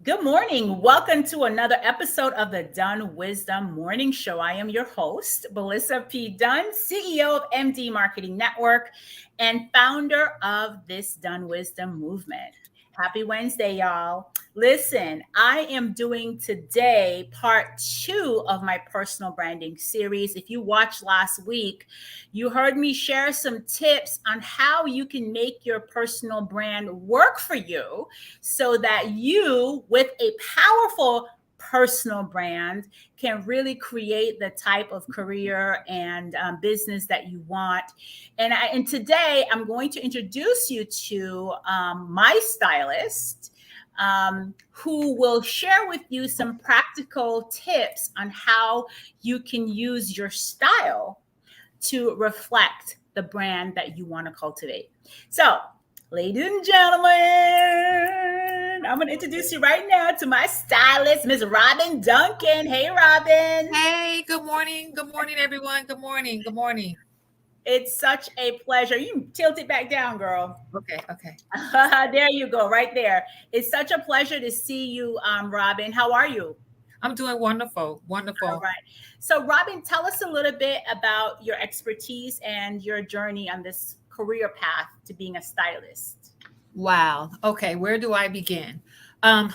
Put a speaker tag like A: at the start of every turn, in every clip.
A: Good morning. Welcome to another episode of the Dunn Wisdom Morning Show. I am your host, Melissa P. Dunn, CEO of MD Marketing Network and founder of this Dunn Wisdom movement. Happy Wednesday, y'all. Listen, I am doing today part 2 of my personal branding series. If you watched last week, you heard me share some tips on how you can make your personal brand work for you so that you, with a powerful personal brand, can really create the type of career and business that you want. And today I'm going to introduce you to my stylist, who will share with you some practical tips on how you can use your style to reflect the brand that you want to cultivate. So, ladies and gentlemen, I'm going to introduce you right now to my stylist, Miss Robin Duncan. Hey, Robin.
B: Hey, good morning. Good morning, everyone. Good morning. Good morning.
A: It's such a pleasure. You can tilt it back down, girl.
B: Okay.
A: There you go, right there. It's such a pleasure to see you, Robin. How are you?
B: I'm doing wonderful.
A: All
B: Wonderful.
A: right. So, Robin, tell us a little bit about your expertise and your journey on this career path to being a stylist.
B: Wow. Okay, where do I begin? Um,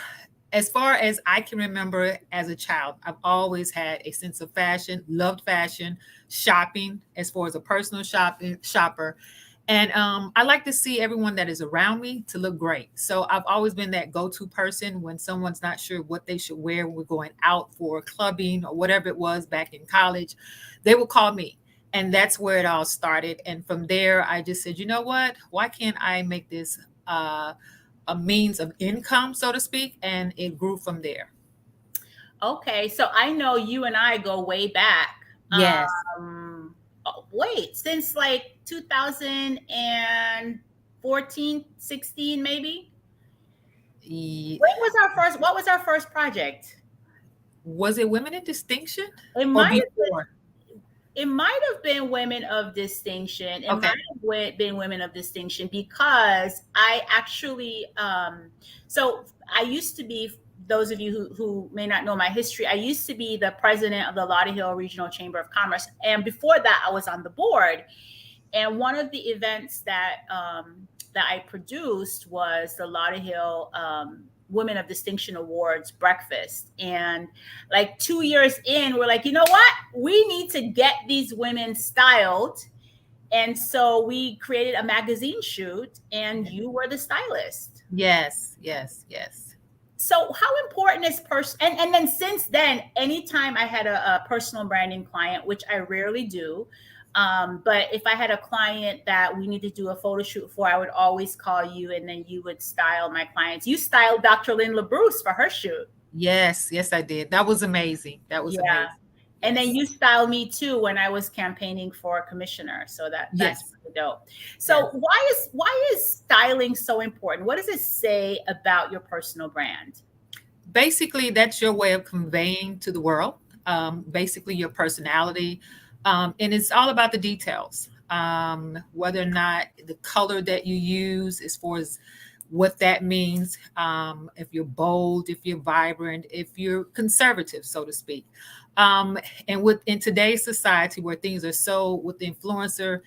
B: as far as I can remember as a child, I've always had a sense of fashion, loved fashion, shopping as far as a personal shopper. And I like to see everyone that is around me to look great. So I've always been that go-to person when someone's not sure what they should wear when we're going out for clubbing or whatever it was back in college. They would call me. And that's where it all started. And from there, I just said, you know what? Why can't I make this a means of income, so to speak? And it grew from there.
A: Okay, so I know you and I go way back.
B: Yes.
A: Wait, since like 2014, 16, maybe?
B: Ye-
A: What was our first project?
B: Was it Women in Distinction
A: It
B: or
A: might have been
B: before?
A: it might have been women of distinction. It
B: Okay.
A: might have been women of distinction because I actually, so I used to be, those of you who may not know my history, I used to be the president of the Lauderhill Regional Chamber of Commerce. And before that, I was on the board. And one of the events that I produced was the Lauderhill Women of Distinction Awards breakfast. And like 2 years in, we're like, you know what? We need to get these women styled. And so we created a magazine shoot, and you were the stylist.
B: Yes.
A: So how important is and then since then, anytime I had a personal branding client, which I rarely do, but if I had a client that we need to do a photo shoot for, I would always call you, and then you would style my clients. You styled Dr. Lynn LaBruce for her shoot.
B: Yes, I did. That was amazing. That was
A: Yeah.
B: amazing.
A: And then
B: Yes.
A: you styled me too when I was campaigning for a commissioner. So that's
B: Yes.
A: really dope.
B: Yes.
A: So why is styling so important? What does it say about your personal brand?
B: Basically, that's your way of conveying to the world, basically your personality. And it's all about the details, whether or not the color that you use, as far as what that means, if you're bold, if you're vibrant, if you're conservative, so to speak. And with in today's society where things are so with the influencer,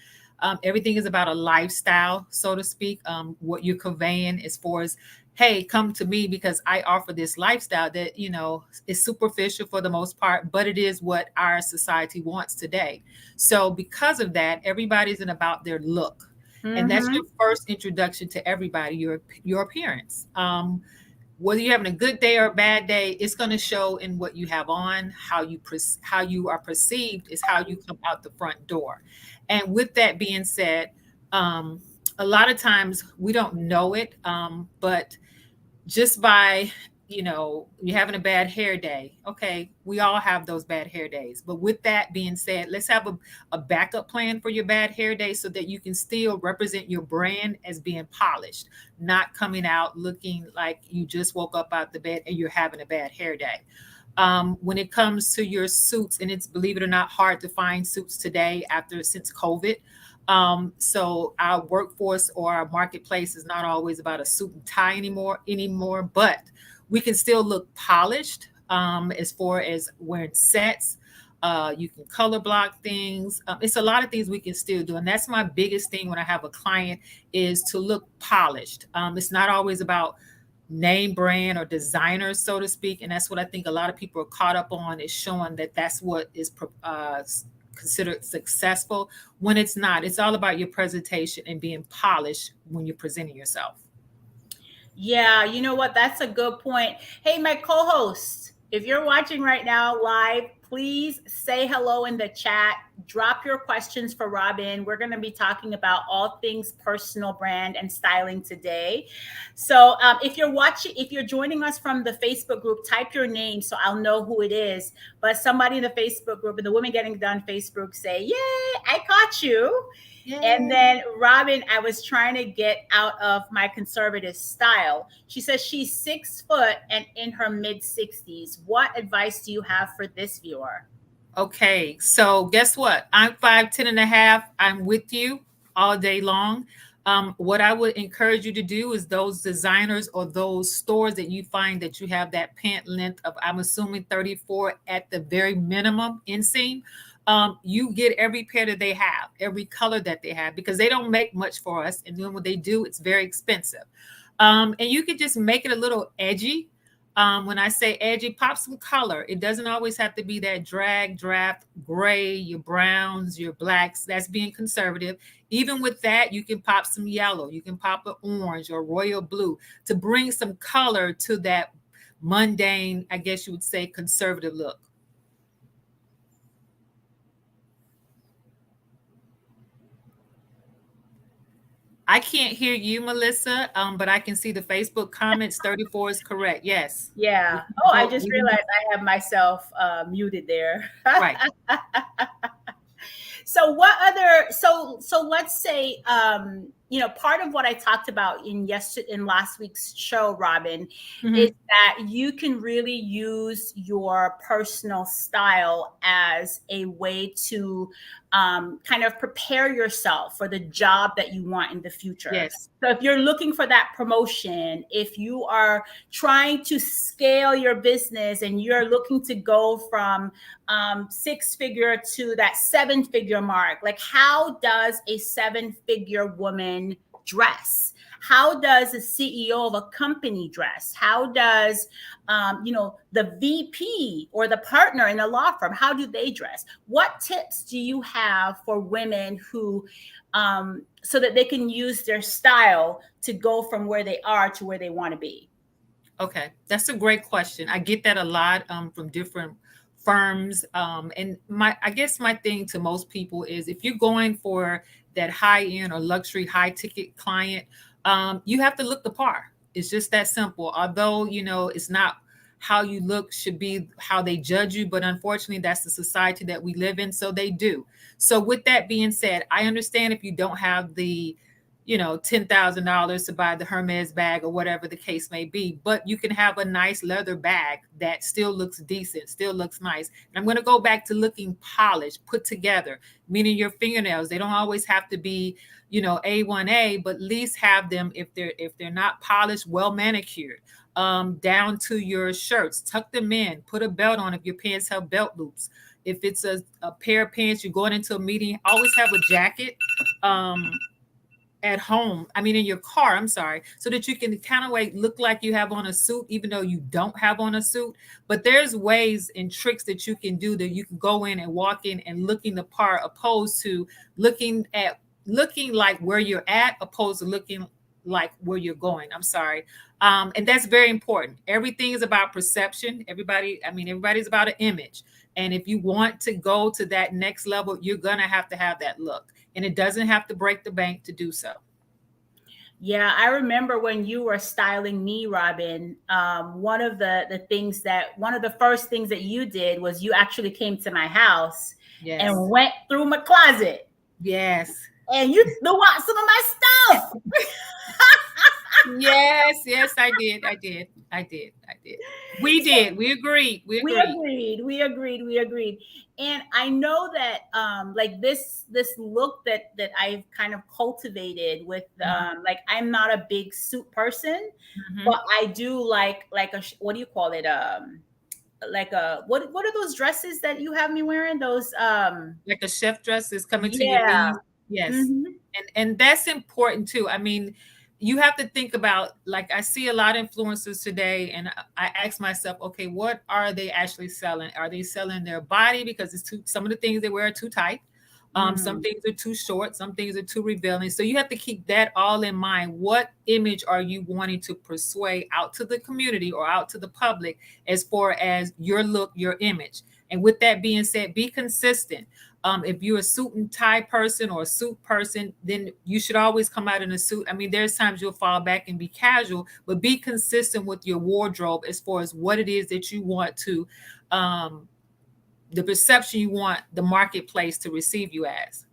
B: everything is about a lifestyle, so to speak. What you're conveying as far as, hey, come to me because I offer this lifestyle that, is superficial for the most part, but it is what our society wants today. So because of that, everybody's in about their look. And that's
A: Mm-hmm.
B: your first introduction to everybody, your appearance. Whether you're having a good day or a bad day, it's going to show in what you have on, how you are perceived is how you come out the front door. And with that being said, um, a lot of times we don't know it, but just by you're having a bad hair day. Okay, we all have those bad hair days, but with that being said, let's have a backup plan for your bad hair day so that you can still represent your brand as being polished, not coming out looking like you just woke up out the bed and you're having a bad hair day. When it comes to your suits, and it's, believe it or not, hard to find suits today since COVID. So our workforce or our marketplace is not always about a suit and tie anymore, but We can still look polished as far as wearing sets. You can color block things. It's a lot of things we can still do. And that's my biggest thing when I have a client is to look polished. It's not always about name brand or designers, so to speak. And that's what I think a lot of people are caught up on, is showing that that's what is considered successful, when it's not. It's all about your presentation and being polished when you're presenting yourself.
A: Yeah, you know what? That's a good point. Hey, my co host, if you're watching right now live, please say hello in the chat. Drop your questions for Robin. We're going to be talking about all things personal brand and styling today. So if you're watching, if you're joining us from the Facebook group, type your name so I'll know who it is. But somebody in the Facebook group, in the Women Getting Done Facebook, say, "Yay, I caught you."
B: Yay.
A: And then Robin, I was trying to get out of my conservative style. She says she's 6 foot and in her mid 60s. What advice do you have for this viewer?
B: Okay, so guess what? I'm 5'10" and a half. I'm with you all day long. What I would encourage you to do is those designers or those stores that you find that you have that pant length of, I'm assuming 34 at the very minimum inseam. You get every pair that they have, every color that they have, because they don't make much for us. And then when they do, it's very expensive. And you can just make it a little edgy. When I say edgy, pop some color. It doesn't always have to be that drag draft gray, your browns, your blacks. That's being conservative. Even with that, you can pop some yellow. You can pop an orange or royal blue to bring some color to that mundane, I guess you would say, conservative look. I can't hear you, Melissa, but I can see the Facebook comments. 34 is correct. Yes.
A: Yeah. Oh, I just realized I have myself muted there.
B: Right.
A: So what other, so let's say, part of what I talked about in last week's show, Robin, is that you can really use your personal style as a way to kind of prepare yourself for the job that you want in the future.
B: Yes.
A: So if you're looking for that promotion, if you are trying to scale your business and you're looking to go from 6-figure to that 7-figure mark, like how does a 7-figure woman dress? How does a CEO of a company dress? How does, the VP or the partner in a law firm, how do they dress? What tips do you have for women who, so that they can use their style to go from where they are to where they want to be?
B: Okay, that's a great question. I get that a lot from different firms. And I guess my thing to most people is, if you're going for that high end or luxury high ticket client, you have to look the part. It's just that simple. Although, it's not how you look should be how they judge you, but unfortunately that's the society that we live in. So they do. So with that being said, I understand if you don't have the $10,000 to buy the Hermes bag or whatever the case may be, but you can have a nice leather bag that still looks decent, still looks nice. And I'm going to go back to looking polished, put together, meaning your fingernails, they don't always have to be, A1A, but at least have them, if they're not polished, well manicured, down to your shirts, tuck them in, put a belt on if your pants have belt loops. If it's a pair of pants, you're going into a meeting, always have a jacket, at home, in your car, I'm sorry, so that you can kind of look like you have on a suit, even though you don't have on a suit. But there's ways and tricks that you can do that you can go in and walk in and looking the part, opposed to looking like where you're at, opposed to looking like where you're going. I'm sorry. And that's very important. Everything is about perception. Everybody's about an image. And if you want to go to that next level, you're going to have that look. And it doesn't have to break the bank to do so.
A: Yeah, I remember when you were styling me, Robin, one of the first things that you did was you actually came to my house. Yes. And went through my closet.
B: Yes.
A: And you want some of my stuff.
B: Yes, I did. We
A: So
B: did. We agreed. We
A: we
B: agreed.
A: agreed. We agreed. We agreed. And I know that like this look that I've kind of cultivated with like I'm not a big suit person,
B: Mm-hmm.
A: but I do like a what do you call it? Like a what are those dresses that you have me wearing? Those
B: Like a chef dress is coming to your
A: yeah.
B: knees. Yes.
A: Mhm.
B: And that's important too. I mean, you have to think about, like, I see a lot of influencers today, and I ask myself, okay, what are they actually selling? Are they selling their body because it's too, some of the things they wear are too tight? Some
A: Mm.
B: things are too short, some things are too revealing. So you have to keep that all in mind. What image are you wanting to persuade out to the community or out to the public as far as your look, your image? And with that being said, be consistent. If you're a suit and tie person or a suit person, then you should always come out in a suit. I mean, there's times you'll fall back and be casual, but be consistent with your wardrobe as far as what it is that you want to, the perception you want the marketplace to receive you as.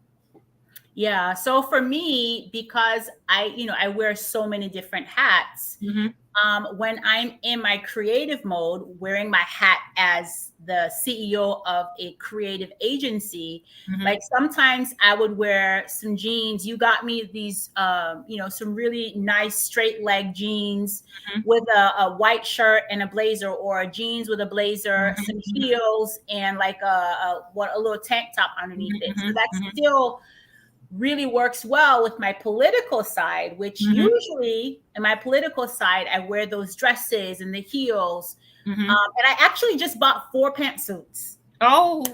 A: Yeah. So for me, because I wear so many different hats,
B: Mm-hmm.
A: when I'm in my creative mode, wearing my hat as the CEO of a creative agency,
B: Mm-hmm.
A: like sometimes I would wear some jeans. You got me these, some really nice straight leg jeans with a white shirt and a blazer, or jeans with a blazer, some
B: Mm-hmm.
A: heels, and like a little tank top underneath it. So that's
B: Mm-hmm.
A: still really works well with my political side, which
B: Mm-hmm.
A: usually in my political side, I wear those dresses and the heels.
B: Mm-hmm.
A: And I actually just bought 4 pantsuits.
B: Oh,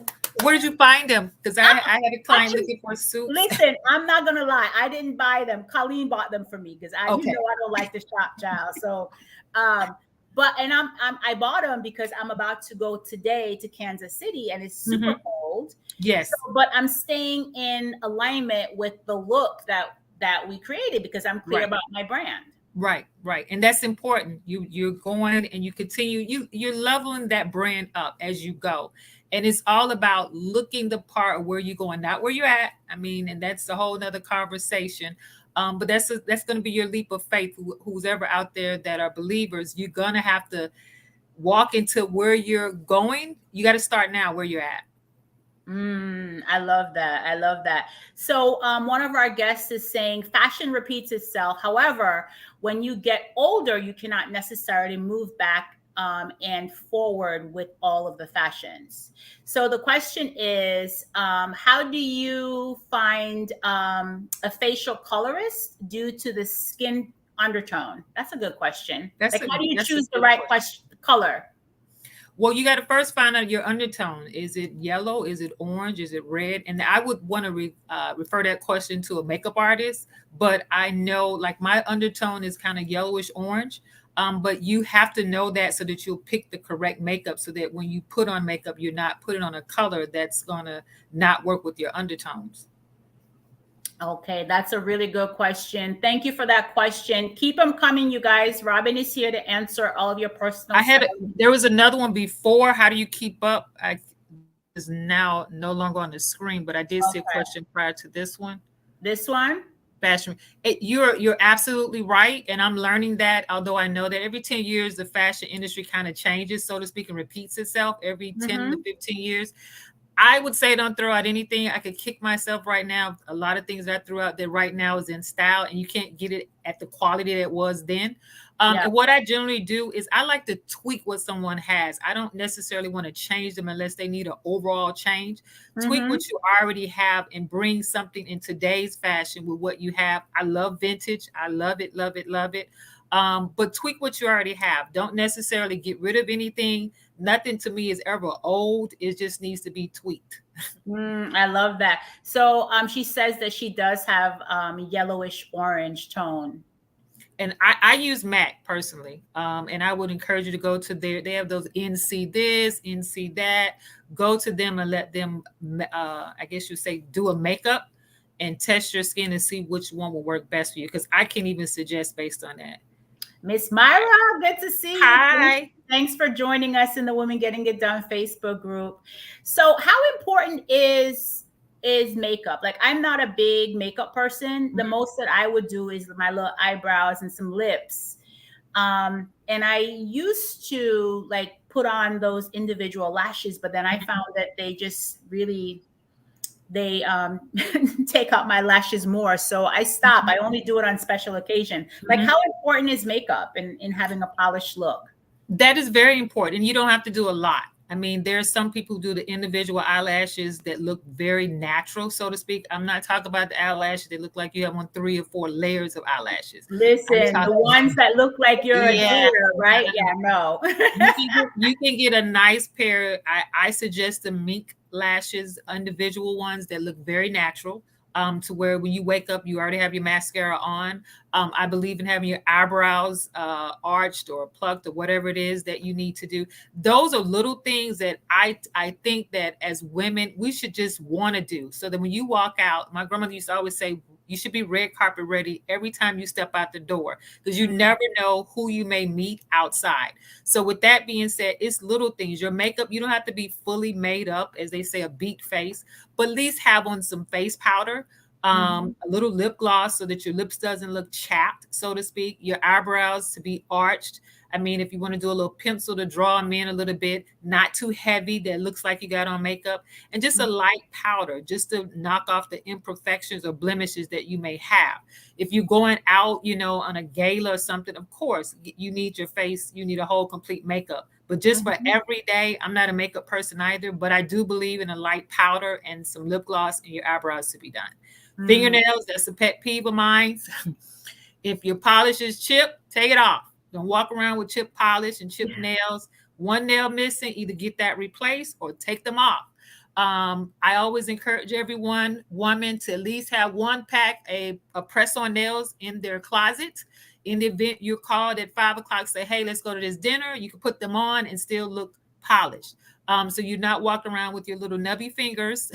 B: where did you find them? Because I
A: I,
B: had a client
A: actually,
B: looking for suits.
A: listen, I'm not gonna lie, I didn't buy them. Colleen bought them for me because
B: Okay.
A: I don't like to shop, child. So, um, but and I bought them because I'm about to go today to Kansas City and it's super
B: Mm-hmm.
A: cold. So,
B: Yes.
A: but I'm staying in alignment with the look that we created because I'm clear
B: Right.
A: about my brand.
B: Right, right. And that's important. You're going and you continue, you're leveling that brand up as you go. And it's all about looking the part of where you're going, not where you're at. I mean, and that's a whole nother conversation. But that's going to be your leap of faith. Who's ever out there that are believers, you're gonna have to walk into where you're going. You got to start now where you're at.
A: I love that. I love that. So, one of our guests is saying fashion repeats itself. However, when you get older, you cannot necessarily move back and forward with all of the fashions. So, the question is how do you find a facial colorist due to the skin undertone? That's a good question.
B: That's
A: Like,
B: a
A: how do you
B: that's a
A: choose the
B: good
A: right
B: question.
A: color?
B: Well, you got to first find out your undertone. Is it yellow? Is it orange? Is it red? And I would want to refer that question to a makeup artist. But I know, like, my undertone is kind of yellowish orange. But you have to know that so that you'll pick the correct makeup, so that when you put on makeup, you're not putting on a color that's gonna not work with your undertones.
A: Okay, that's a really good question. Thank you for that question. Keep them coming, you guys. Robin is here to answer all of your personal
B: I had
A: stories.
B: there was another one before. How do you keep up? I is now no longer on the screen, but I did see a
A: Okay,
B: question prior to this one.
A: this one.
B: Fashion. You're absolutely right, and I'm learning that. Although I know that every 10 years the fashion industry kind of changes, so to speak, and repeats itself every 10 to
A: Mm-hmm.
B: 15 years. I would say don't throw out anything. I could kick myself right now. A lot of things that I threw out there right now is in style, and you can't get it at the quality that it was then.
A: Yeah.
B: And what I generally do is I like to tweak what someone has. I don't necessarily want to change them unless they need an overall change. Tweak
A: Mm-hmm.
B: what you already have and bring something in today's fashion with what you have. I love vintage. I love it, love it, love it. But tweak what you already have. Don't necessarily get rid of anything. Nothing to me is ever old. It just needs to be tweaked.
A: I love that. So, she says that she does have yellowish orange tone.
B: And I use MAC personally. And I would encourage you to go to they have those NC this, NC that. Go to them and let them, I guess you say, do a makeup and test your skin and see which one will work best for you. Because I can't even suggest based on that.
A: Miss Myra, good to see you.
B: Hi.
A: Thanks for joining us in the Women Getting It Done Facebook group. So, how important is makeup. Like, I'm not a big makeup person. The most that I would do is my little eyebrows and some lips. And I used to like put on those individual lashes, but then I found that they just really they take out my lashes more. So I stop. I only do it on special occasion. Like,
B: Mhm.
A: how important is makeup in having a polished look?
B: That is very important. You don't have to do a lot. I mean, there's some people who do the individual eyelashes that look very natural, so to speak. I'm not talking about the eyelashes that look like you have on 3 or 4 layers of eyelashes. I'm
A: Listen, the
B: talking,
A: ones that look like you're a
B: yeah,
A: deer,
B: no,
A: right?
B: no,
A: Yeah,
B: no.
A: no.
B: You can get a nice pair. I suggest the mink lashes, individual ones that look very natural. To where when you wake up, you already have your mascara on. I believe in having your eyebrows arched or plucked or whatever it is that you need to do. Those are little things that I think that as women we should just want to do. So that when you walk out, my grandmother used to always say, you should be red carpet ready every time you step out the door, because you never know who you may meet outside. So with that being said, it's little things. Your makeup, you don't have to be fully made up, as they say, a beat face, but at least have on some face powder, a little lip gloss so that your lips doesn't look chapped, so to speak. Your eyebrows to be arched. I mean, if you want to do a little pencil to draw them in a little bit, not too heavy that looks like you got on makeup, and just a light powder just to knock off the imperfections or blemishes that you may have. If you're going out, on a gala or something, of course, you need your face, you need a whole complete makeup. But just for every day, I'm not a makeup person either, but I do believe in a light powder and some lip gloss and your eyebrows to be done. Fingernails, that's a pet peeve of mine. If your polish is chipped, take it off. Don't walk around with chipped polish and chipped nails. One nail missing, either get that replaced or take them off. I always encourage everyone, woman, to at least have one pack, a press-on nails in their closet. In the event you're called at 5 o'clock, say, hey, let's go to this dinner. You can put them on and still look polished. So you're not walking around with your little nubby fingers.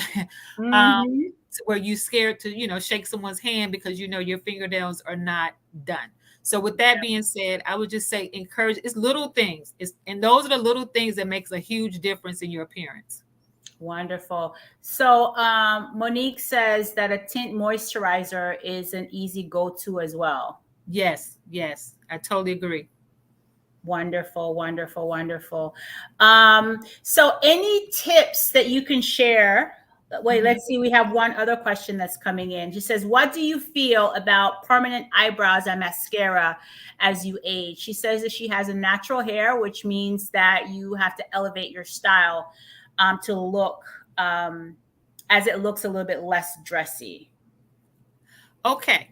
B: Where you scared to, shake someone's hand because your fingernails are not done. So with that being said, I would just say encourage. It's little things. And those are the little things that makes a huge difference in your appearance.
A: Wonderful. So Monique says that a tint moisturizer is an easy go-to as well.
B: Yes, I totally agree.
A: Wonderful, wonderful, wonderful. So any tips that you can share? Wait, let's see. We have one other question that's coming in. She says, what do you feel about permanent eyebrows and mascara as you age? She says that she has a natural hair, which means that you have to elevate your style to look as it looks a little bit less dressy.
B: Okay.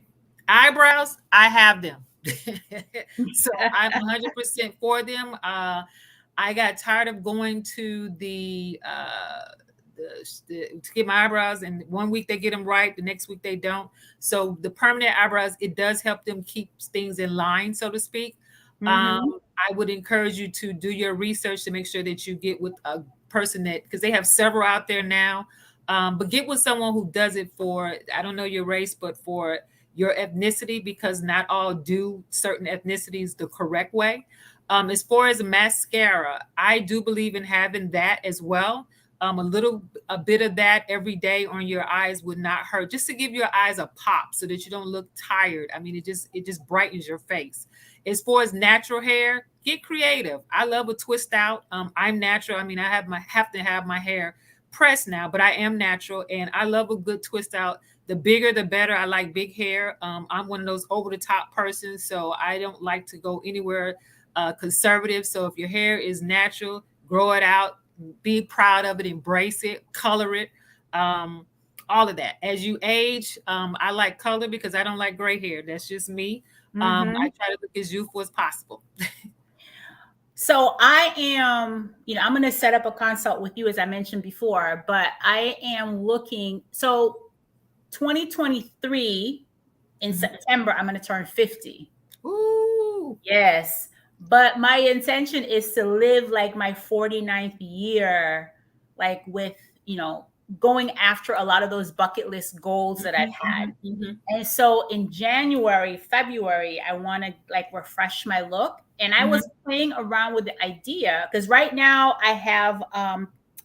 B: Eyebrows, I have them. So I'm 100% for them. I got tired of going to to get my eyebrows, and one week they get them right, the next week they don't. So the permanent eyebrows, it does help them keep things in line, so to speak. I would encourage you to do your research to make sure that you get with a person because they have several out there now. But get with someone who does it for, I don't know your race, but for your ethnicity, because not all do certain ethnicities the correct way. As far as mascara, I do believe in having that as well. A bit of that every day on your eyes would not hurt, just to give your eyes a pop so that you don't look tired. I mean, it just brightens your face. As far as natural hair, get creative. I love a twist out. I'm natural. I mean, I have to have my hair pressed now, but I am natural, and I love a good twist out. The bigger, the better. I like big hair. I'm one of those over the top persons, so I don't like to go anywhere conservative. So if your hair is natural, grow it out, be proud of it, embrace it, color it, all of that. As you age, I like color because I don't like gray hair. That's just me. I try to look as youthful as possible.
A: So I am, I'm going to set up a consult with you, as I mentioned before, but I am looking. So 2023 in September, I'm going to turn 50.
B: Ooh.
A: Yes. But my intention is to live like my 49th year, like with, going after a lot of those bucket list goals that I've had. And so in January, February, I want to like refresh my look. And I was playing around with the idea because right now I have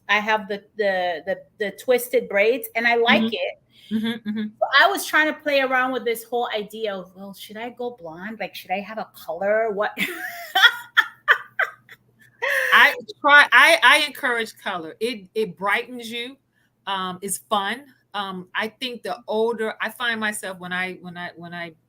A: I have the twisted braids, and I like
B: Mhm,
A: it.
B: mhm, mhm.
A: So I was trying to play around with this whole idea of, well, should I go blonde? Like, should I have a color? What?
B: I encourage color. It brightens you. It's fun. I think the older I find myself when I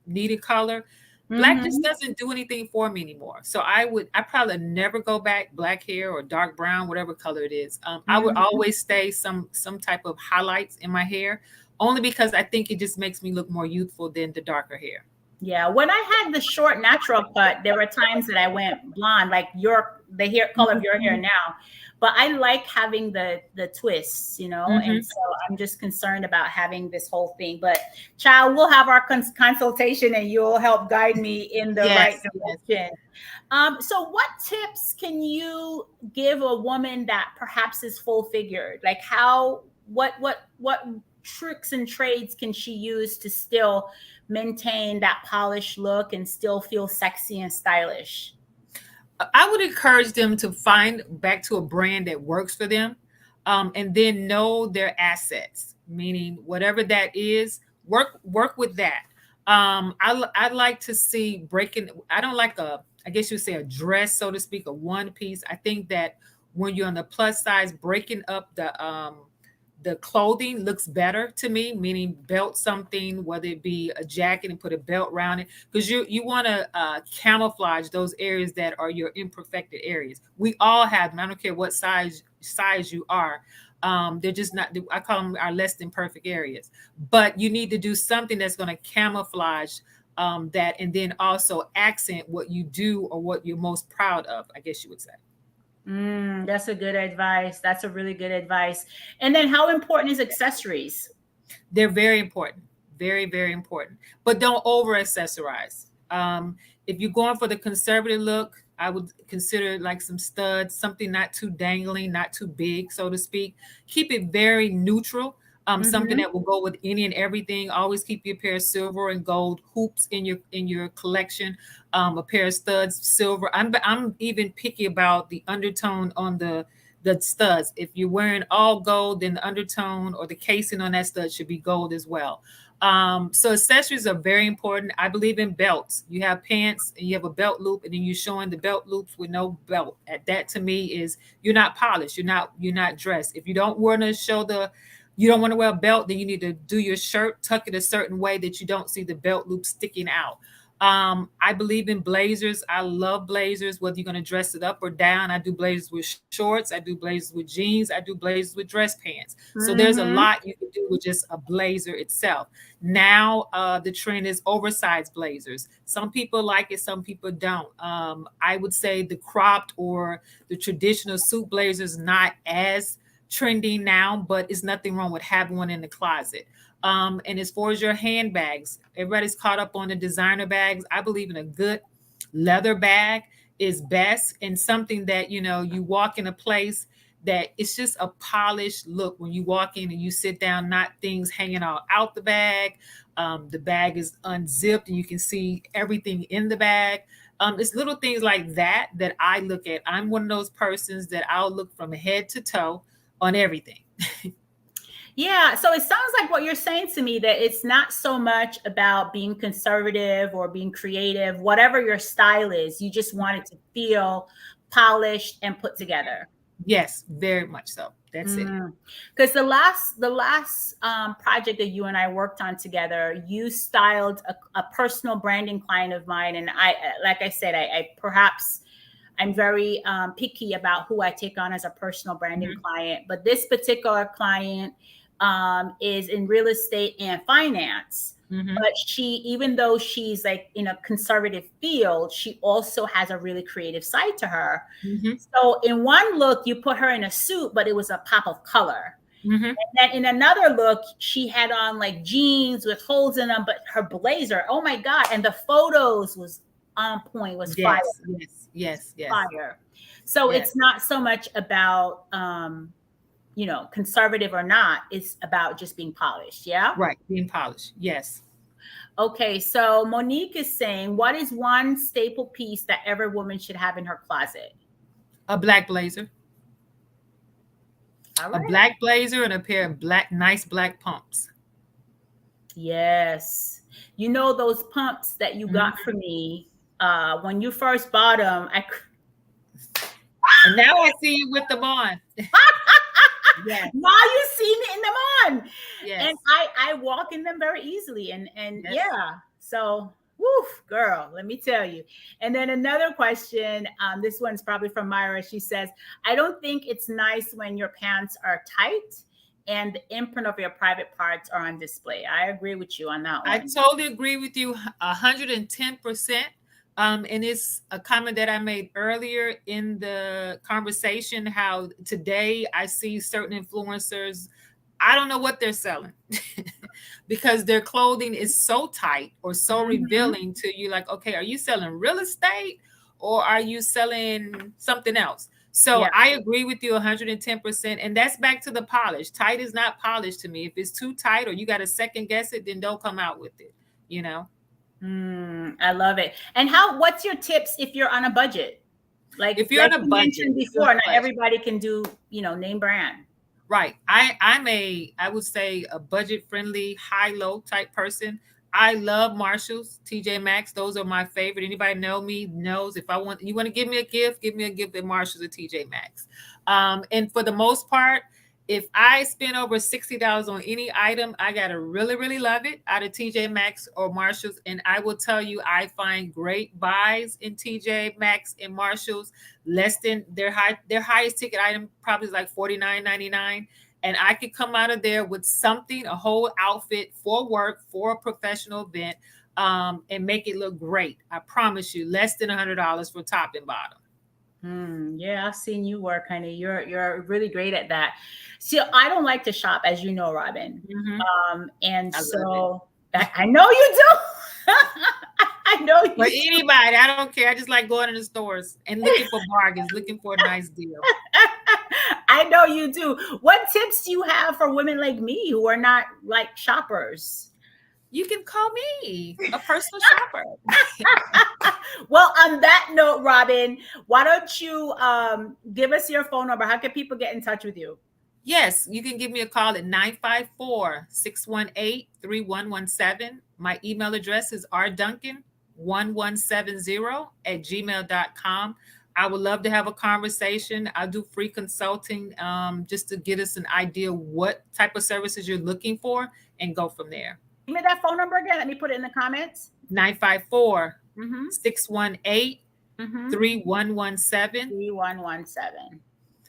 B: need a color, black just
A: Hmm.
B: doesn't do anything for me anymore. So I probably never go back black hair or dark brown, whatever color it is. I would
A: Hmm.
B: always stay some type of highlights in my hair, only because I think it just makes me look more youthful than the darker hair.
A: Yeah, when I had the short natural cut, there were times that I went blonde, like the hair color of your hair
B: Mhm,
A: now. But I like having the twists, and
B: mhm.
A: so I'm just concerned about having this whole thing. But child, we'll have our consultation, and you'll help guide me in the right
B: Yes, yes.
A: direction. So what tips can you give a woman that perhaps is full figured? Like what tricks and trades can she use to still maintain that polished look and still feel sexy and stylish?
B: I would encourage them to find back to a brand that works for them, and then know their assets. Meaning, whatever that is, work with that. I like to see breaking. I don't like I guess you would say a dress, so to speak, a one piece. I think that when you're on the plus size, breaking up the clothing looks better to me, meaning belt something, whether it be a jacket and put a belt around it, because you want to camouflage those areas that are your imperfected areas. We all have them. I don't care what size you are. They're just not. I call them our less than perfect areas. But you need to do something that's going to camouflage that, and then also accent what you do or what you're most proud of, I guess you would say.
A: That's a good advice. That's a really good advice. And then how important is accessories?
B: They're very important, very, very important. But don't over accessorize. If you're going for the conservative look, I would consider like some studs, something not too dangling, not too big, so to speak. Keep it very neutral. Something
A: Hmm.
B: that will go with any and everything. Always keep your pair of silver and gold hoops in your collection. A pair of studs, silver. I'm even picky about the undertone on the studs. If you're wearing all gold, then the undertone or the casing on that stud should be gold as well. So accessories are very important. I believe in belts. You have pants and you have a belt loop, and then you're showing the belt loops with no belt. At that to me is you're not polished. You're not dressed. If you don't want to show you don't want to wear a belt, then you need to do your shirt, tuck it a certain way that you don't see the belt loop sticking out. I believe in blazers. I love blazers, whether you're going to dress it up or down. I do blazers with shorts. I do blazers with jeans. I do blazers with dress pants. So there's a
A: Hmm.
B: lot you can do with just a blazer itself. Now, the trend is oversized blazers. Some people like it, some people don't. I would say the cropped or the traditional suit blazers not as trending now, but it's nothing wrong with having one in the closet. And as far as your handbags, everybody's caught up on the designer bags. I believe in a good leather bag is best, and something that you walk in a place that it's just a polished look when you walk in and you sit down, not things hanging all out the bag. The bag is unzipped and you can see everything in the bag. It's little things like that that I look at. I'm one of those persons that I'll look from head to toe on everything.
A: Yeah, so it sounds like what you're saying to me that it's not so much about being conservative or being creative, whatever your style is, you just want it to feel polished and put together.
B: Yes, very much so. That's it.
A: Because the last project that you and I worked on together, you styled a personal branding client of mine, and I, like I said, I perhaps I'm very picky about who I take on as a personal branding
B: Mhm,
A: client. But this particular client is in real estate and finance.
B: mhm,
A: But she, even though she's like in a conservative field, she also has a really creative side to her.
B: mhm,
A: So in one look, you put her in a suit, but it was a pop of color.
B: mhm.
A: And then in another look, she had on like jeans with holes in them, but her blazer, oh my God. And the photos was on point, was fire,
B: Yes, yes, yes, yes,
A: fire. So
B: yes.
A: it's not so much about conservative or not, it's about just being polished. Yeah.
B: Right, being polished. Yes.
A: Okay, so Monique is saying, what is one staple piece that every woman should have in her closet?
B: A black blazer.
A: All
B: A
A: right.
B: black blazer and a pair of nice black pumps.
A: Yes. You know those pumps that you
B: Mhm.
A: got for me when you first bought them.
B: And now I see you with them on. Yes,
A: Now you see me in them on,
B: yes,
A: and I walk in them very easily, and
B: yes.
A: yeah. So, woof, girl, let me tell you. And then another question. This one's probably from Myra. She says, "I don't think it's nice when your pants are tight and the imprint of your private parts are on display." I agree with you on that
B: I
A: one.
B: totally agree with you 110%. And it's a comment that I made earlier in the conversation, how today I see certain influencers, I don't know what they're selling because their clothing is so tight or so
A: Mhm.
B: revealing to you. Like, okay, are you selling real estate or are you selling something else? So
A: Yeah.
B: I agree with you 110%. And that's back to the polish. Tight is not polished to me. If it's too tight or you got to second guess it, then don't come out with it, you know?
A: I love it. And what's your tips if you're on a budget?
B: If you're
A: Like
B: on a
A: you
B: budget,
A: mentioned
B: good
A: before, not
B: question.
A: everybody can do, name brand.
B: Right. I would say a budget friendly, high low type person. I love Marshalls, TJ Maxx. Those are my favorite. Anybody know me knows if you want to give me a gift at Marshalls or TJ Maxx. And for the most part, if I spend over $60 on any item, I gotta really, really love it out of TJ Maxx or Marshalls. And I will tell you, I find great buys in TJ Maxx and Marshalls, less than their highest ticket item probably is like $49.99. And I could come out of there with something, a whole outfit for work, for a professional event, and make it look great. I promise you, less than $100 for top and bottom.
A: Yeah, I've seen you work, honey. You're really great at that. See, I don't like to shop, as you know, Robin.
B: Mm-hmm.
A: And
B: I love it.
A: so I know you do. I know
B: For
A: you do.
B: anybody, I don't care. I just like going in the stores and looking for bargains, looking for a nice deal.
A: I know you do. What tips do you have for women like me who are not like shoppers?
B: You can call me a personal shopper.
A: Well, on that note, Robin, why don't you give us your phone number? How can people get in touch with you?
B: Yes, you can give me a call at 954-618-3117. My email address is rduncan1170@gmail.com. I would love to have a conversation. I do free consulting just to get us an idea what type of services you're looking for and go from there.
A: Give me that phone number again. Let me put it in the comments.
B: 954
A: Mm-hmm.
B: 618
A: Mm-hmm.
B: 3117.
A: 3117.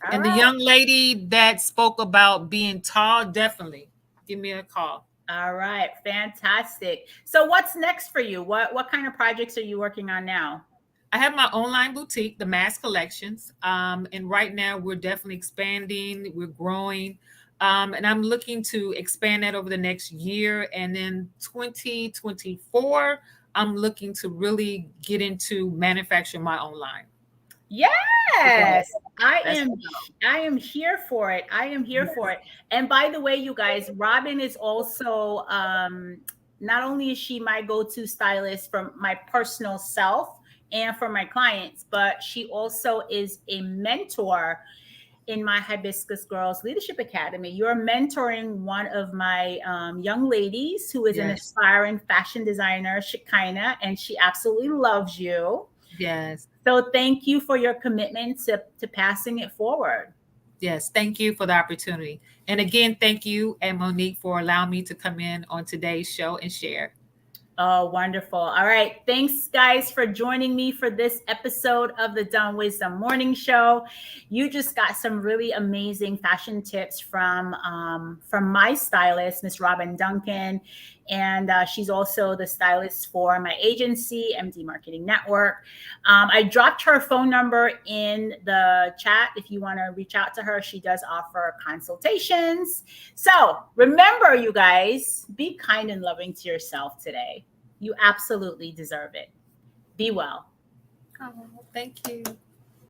A: All
B: And the
A: right.
B: young lady that spoke about being tall, definitely give me a call.
A: All right. Fantastic. So what's next for you? What kind of projects are you working on now?
B: I have my online boutique, the Mass Collections. And right now we're definitely expanding, we're growing. And I'm looking to expand that over the next year. And then 2024, I'm looking to really get into manufacturing my own line.
A: Yes, I
B: That's
A: am. I am here for it. I am here for it. And by the way, you guys, Robin is also not only is she my go-to stylist for my personal self and for my clients, but she also is a mentor in my Hibiscus Girls Leadership Academy. You're mentoring one of my young ladies who is an
B: yes,
A: aspiring fashion designer, Shekinah, and she absolutely loves you.
B: yes,
A: So thank you for your commitment to passing it forward.
B: yes. Thank you for the opportunity. And again, thank you and Monique for allowing me to come in on today's show and share.
A: Oh, wonderful. All right. Thanks, guys, for joining me for this episode of the Dunn Wisdom Morning Show. You just got some really amazing fashion tips from my stylist, Miss Robin Duncan. And she's also the stylist for my agency, MD Marketing Network. I dropped her phone number in the chat if you want to reach out to her. She does offer consultations. So remember, you guys, be kind and loving to yourself today. You absolutely deserve it. Be well.
B: Oh, thank you.